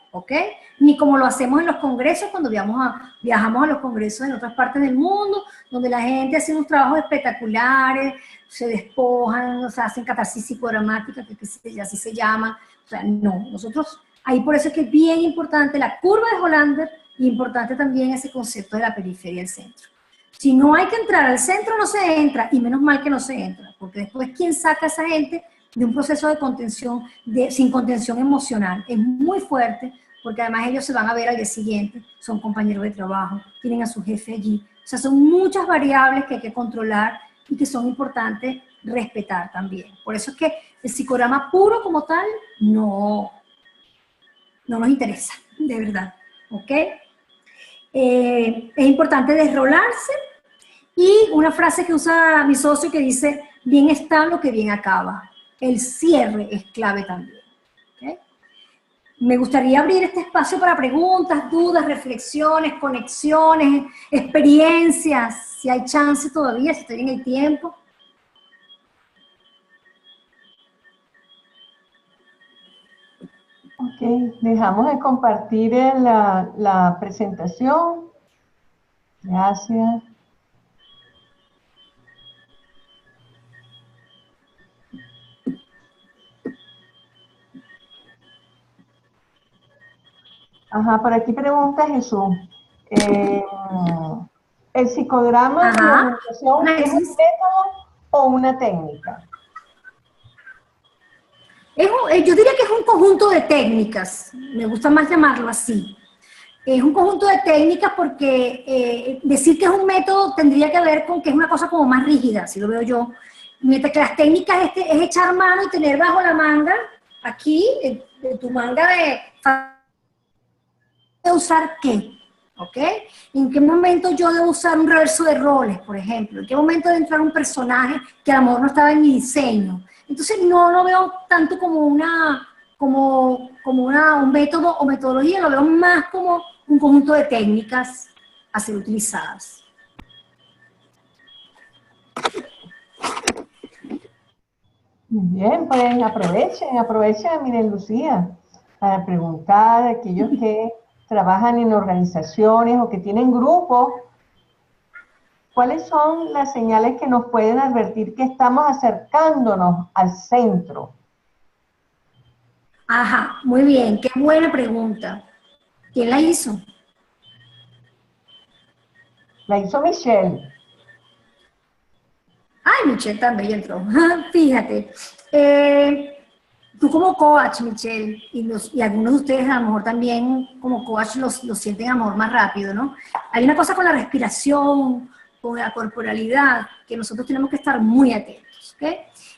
¿ok? Ni como lo hacemos en los congresos cuando viajamos a los congresos en otras partes del mundo, donde la gente hace unos trabajos espectaculares, se despojan, o sea, hacen catarsis psicodramática, que así se llama. O sea, no, nosotros, ahí por eso es que es bien importante la curva de Hollander y importante también ese concepto de la periferia del centro. Si no hay que entrar al centro, no se entra, y menos mal que no se entra, porque después quien saca a esa gente de un proceso de contención, sin contención emocional. Es muy fuerte, porque además ellos se van a ver al día siguiente, son compañeros de trabajo, tienen a su jefe allí. O sea, son muchas variables que hay que controlar y que son importantes respetar también. Por eso es que el psicograma puro como tal no nos interesa, de verdad. ¿Ok? Es importante desrolarse, y una frase que usa mi socio que dice, bien está lo que bien acaba. El cierre es clave también. ¿Okay? Me gustaría abrir este espacio para preguntas, dudas, reflexiones, conexiones, experiencias, si hay chance todavía, si estoy en el tiempo. Ok, dejamos de compartir la presentación. Gracias. Ajá, por aquí pregunta Jesús. ¿El psicodrama de organización es un método o una técnica? Yo diría que es un conjunto de técnicas, me gusta más llamarlo así. Es un conjunto de técnicas porque decir que es un método tendría que ver con que es una cosa como más rígida, si lo veo yo. Mientras que las técnicas es echar mano y tener bajo la manga, aquí, de tu manga de usar qué, ¿ok? ¿En qué momento yo debo usar un reverso de roles, por ejemplo? ¿En qué momento debe entrar un personaje que a lo mejor no estaba en mi diseño? Entonces no lo veo tanto como un método o metodología, lo veo más como un conjunto de técnicas a ser utilizadas. Bien, pues aprovechen, miren Lucía, para preguntar a aquellos que trabajan en organizaciones o que tienen grupos, ¿cuáles son las señales que nos pueden advertir que estamos acercándonos al centro? Ajá, muy bien, qué buena pregunta. ¿Quién la hizo? La hizo Michelle. Ay, Michelle también entró. Fíjate, tú como coach, Michelle, y algunos de ustedes a lo mejor también como coach los sienten a lo mejor más rápido, ¿no? Hay una cosa con la respiración, con la corporalidad, que nosotros tenemos que estar muy atentos, ¿ok?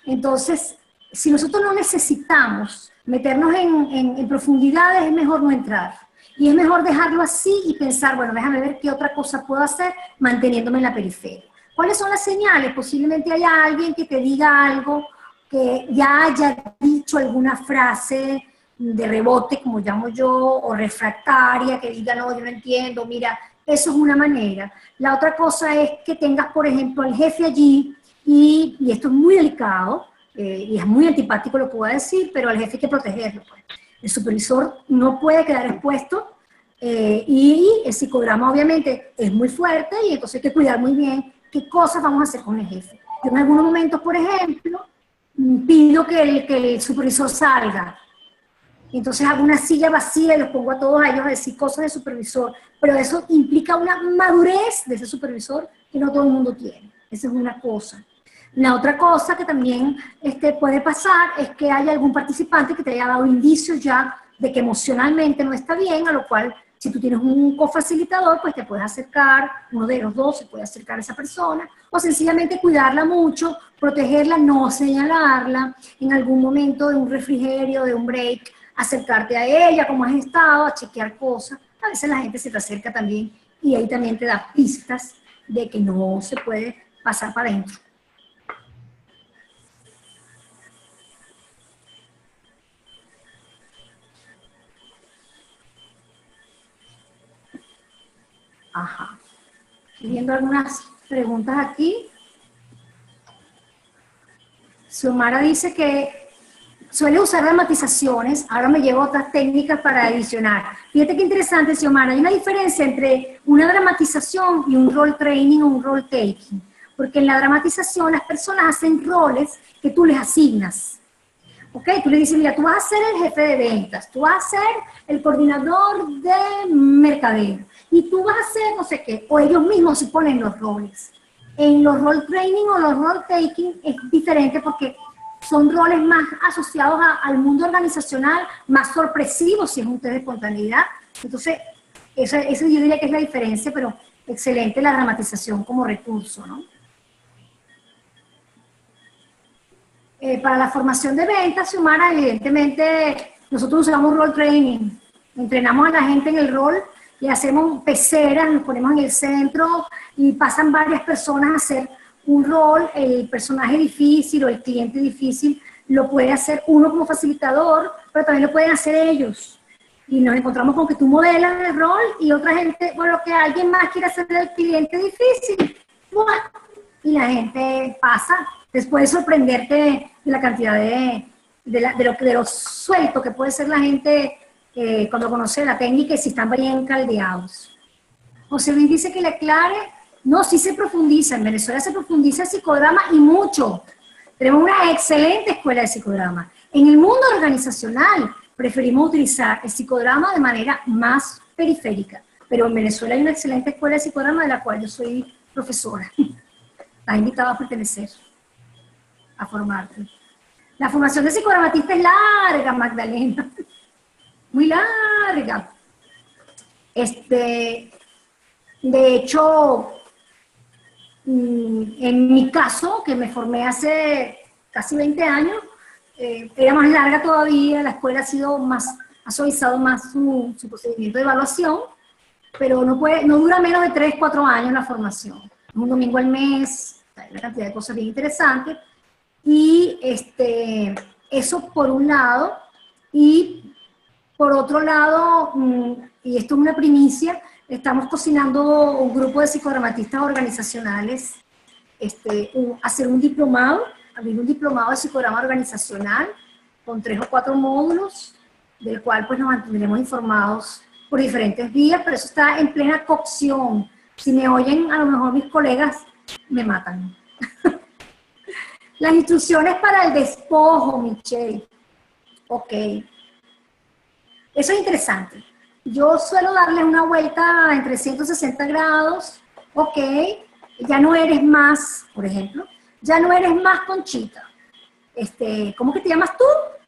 Entonces, si nosotros no necesitamos meternos en profundidades, es mejor no entrar. Y es mejor dejarlo así y pensar, bueno, déjame ver qué otra cosa puedo hacer manteniéndome en la periferia. ¿Cuáles son las señales? Posiblemente haya alguien que te diga algo, que ya haya dicho alguna frase de rebote, como llamo yo, o refractaria, que diga, no, yo no entiendo, mira, eso es una manera. La otra cosa es que tengas, por ejemplo, al jefe allí, y esto es muy delicado, y es muy antipático lo que voy a decir, pero al jefe hay que protegerlo. Pues. El supervisor no puede quedar expuesto, y el psicodrama obviamente es muy fuerte, y entonces hay que cuidar muy bien qué cosas vamos a hacer con el jefe. Yo en algunos momentos, por ejemplo, pido que el supervisor salga. Entonces hago una silla vacía y los pongo a todos ellos a decir cosas del supervisor. Pero eso implica una madurez de ese supervisor que no todo el mundo tiene. Esa es una cosa. La otra cosa que también puede pasar es que haya algún participante que te haya dado indicios ya de que emocionalmente no está bien, a lo cual si tú tienes un cofacilitador, pues te puedes acercar, uno de los dos se puede acercar a esa persona, o sencillamente cuidarla mucho, protegerla, no señalarla, en algún momento de un refrigerio, de un break, acercarte a ella, cómo has estado, a chequear cosas. A veces la gente se te acerca también y ahí también te da pistas de que no se puede pasar para adentro. Ajá. Estoy viendo algunas preguntas aquí. Xiomara dice que suele usar dramatizaciones, ahora me llevo otras técnicas para adicionar. Fíjate qué interesante, Xiomara, hay una diferencia entre una dramatización y un role training o un role taking, porque en la dramatización las personas hacen roles que tú les asignas. ¿Ok? Tú le dices, mira, tú vas a ser el jefe de ventas, tú vas a ser el coordinador de mercadeo, y tú vas a hacer no sé qué, o ellos mismos se ponen los roles. En los role training o los role taking es diferente porque son roles más asociados al mundo organizacional, más sorpresivos si es un test de espontaneidad. Entonces, eso yo diría que es la diferencia, pero excelente la dramatización como recurso, ¿no? Para la formación de ventas, Xiomara, evidentemente, nosotros usamos role training. Entrenamos a la gente en el rol y hacemos peceras, nos ponemos en el centro y pasan varias personas a hacer un rol. El personaje difícil o el cliente difícil lo puede hacer uno como facilitador, pero también lo pueden hacer ellos. Y nos encontramos con que tú modelas el rol y otra gente, bueno, que alguien más quiere hacer el cliente difícil. ¡Buah! Y la gente pasa, después de sorprenderte de la cantidad de lo suelto que puede ser la gente cuando conoce la técnica y si están bien caldeados. José Luis dice que le aclare, no, sí se profundiza, en Venezuela se profundiza el psicodrama y mucho. Tenemos una excelente escuela de psicodrama. En el mundo organizacional preferimos utilizar el psicodrama de manera más periférica, pero en Venezuela hay una excelente escuela de psicodrama de la cual yo soy profesora. Estás invitado a pertenecer, a formarte. La formación de psicodramatista es larga, Magdalena. Muy larga. De hecho, en mi caso, que me formé hace casi 20 años, era más larga todavía, la escuela ha suavizado más su procedimiento de evaluación, pero no dura menos de 3, 4 años la formación. Un domingo al mes, hay una cantidad de cosas bien interesantes. Y eso por un lado, y por otro lado, y esto es una primicia, estamos cocinando un grupo de psicodramatistas organizacionales, hacer un diplomado, abrir un diplomado de psicodrama organizacional con 3 o 4 módulos, del cual pues nos mantendremos informados por diferentes vías, pero eso está en plena cocción. Si me oyen, a lo mejor mis colegas me matan. Las instrucciones para el despojo, Michelle. Ok. Eso es interesante. Yo suelo darle una vuelta en 360 grados. Ok. Ya no eres más, por ejemplo, ya no eres más Conchita. ¿Cómo que te llamas tú?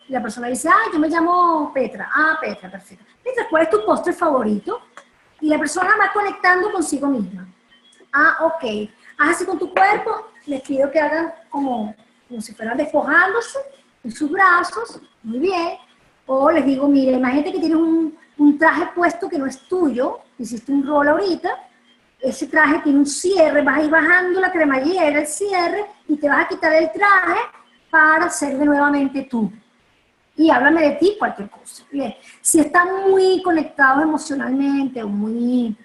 Y la persona dice, yo me llamo Petra. Ah, Petra, perfecto. Petra, ¿cuál es tu postre favorito? Y la persona va conectando consigo misma. Ah, ok. Haz así con tu cuerpo. Les pido que hagan como si fueran despojándose en sus brazos. Muy bien. O les digo, mire, imagínate que tienes un traje puesto que no es tuyo. Hiciste un rol ahorita. Ese traje tiene un cierre. Vas a ir bajando la cremallera, el cierre, y te vas a quitar el traje para ser de nuevamente tú. Y háblame de ti, cualquier cosa. Bien. Si están muy conectados emocionalmente o muy,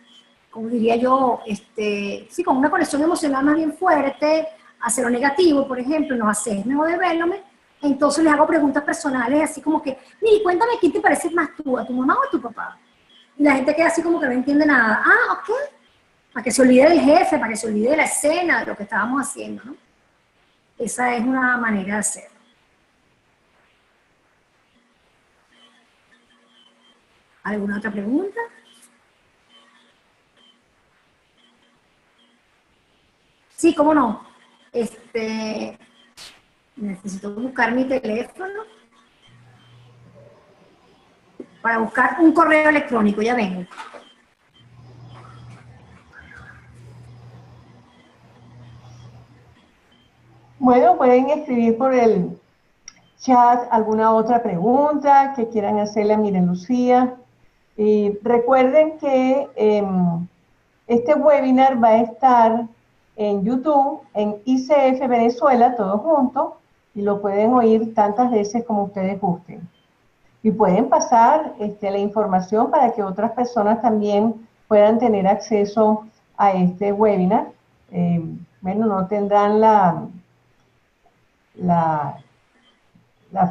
como diría yo, sí, con una conexión emocional más bien fuerte, hacia lo negativo, por ejemplo, no haces o development, entonces les hago preguntas personales, así como que, mire, cuéntame quién te pareces más tú, a tu mamá o a tu papá. Y la gente queda así como que no entiende nada. Ah, ok. Para que se olvide del jefe, para que se olvide de la escena, de lo que estábamos haciendo, ¿no? Esa es una manera de hacerlo. ¿Alguna otra pregunta? Sí, cómo no. Necesito buscar mi teléfono para buscar un correo electrónico, ya vengo. Bueno, pueden escribir por el chat alguna otra pregunta que quieran hacerle a Miren Lucía. Y recuerden que este webinar va a estar en YouTube, en ICF Venezuela, todos juntos, y lo pueden oír tantas veces como ustedes gusten. Y pueden pasar la información para que otras personas también puedan tener acceso a este webinar. Bueno, no tendrán la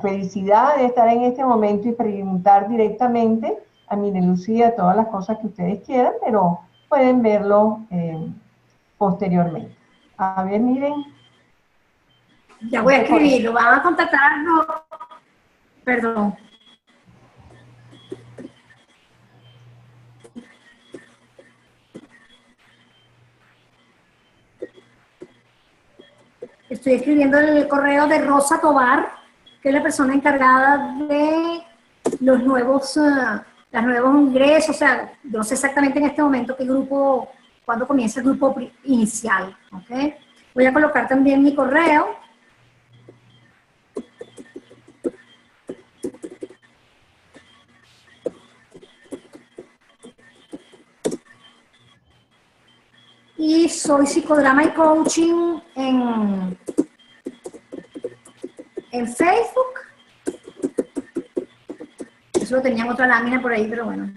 felicidad de estar en este momento y preguntar directamente a Miren Lucía todas las cosas que ustedes quieran, pero pueden verlo posteriormente. A ver, miren. Ya voy a escribirlo, van a contactarnos. Perdón. Estoy estoy escribiendo el correo de Rosa Tobar, que es la persona encargada de los nuevos ingresos. O sea, yo no sé exactamente en este momento qué grupo, cuándo comienza el grupo inicial. ¿Ok? Voy a colocar también mi correo. Y soy psicodrama y coaching en Facebook. Eso lo tenía en otra lámina por ahí, pero bueno.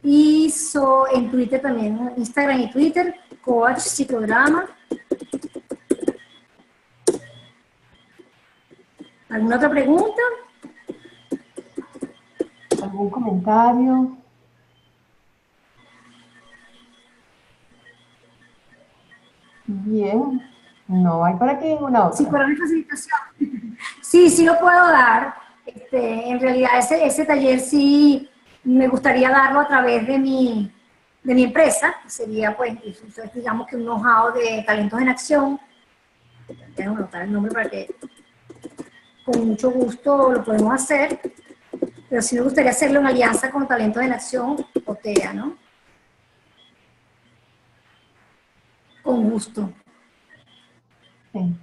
Y en Twitter también, Instagram y Twitter, coach psicodrama. ¿Alguna otra pregunta? ¿Algún comentario? Bien, no hay por aquí ninguna otra. Sí, para mi facilitación. Sí, sí lo puedo dar. En realidad ese taller sí me gustaría darlo a través de mi empresa. Sería pues, digamos que un know-how de talentos en acción. Tengo que anotar el nombre para que con mucho gusto lo podemos hacer. Pero sí me gustaría hacerlo en alianza con Talentos en Acción o TEA, ¿no? Con gusto. Sí.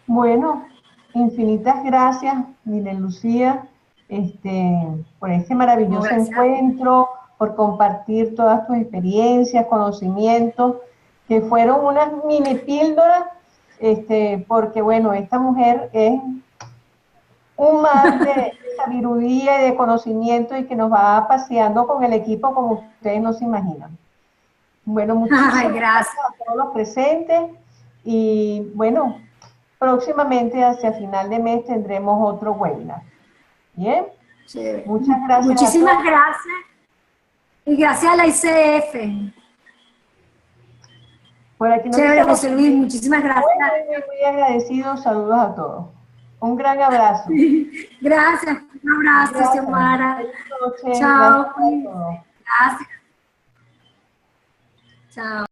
Bueno, infinitas gracias, Miren Lucía, por este maravilloso Gracias. encuentro, por compartir todas tus experiencias, conocimientos, que fueron unas mini píldoras, porque bueno, esta mujer es un mar de sabiduría y de conocimiento y que nos va paseando con el equipo como ustedes no se imaginan. Bueno, muchísimas gracias a todos los presentes y bueno, próximamente hacia final de mes tendremos otro webinar. ¿Bien? Sí. Muchas gracias. Muchísimas gracias. Y gracias a la ICF. Por aquí nos Chévere, estamos José Luis, muchísimas gracias. muy agradecidos. Saludos a todos. Un gran abrazo. Gracias. Un abrazo, Gracias. Xiomara. Feliz noche. Chao. Gracias a todos. Gracias. Chao.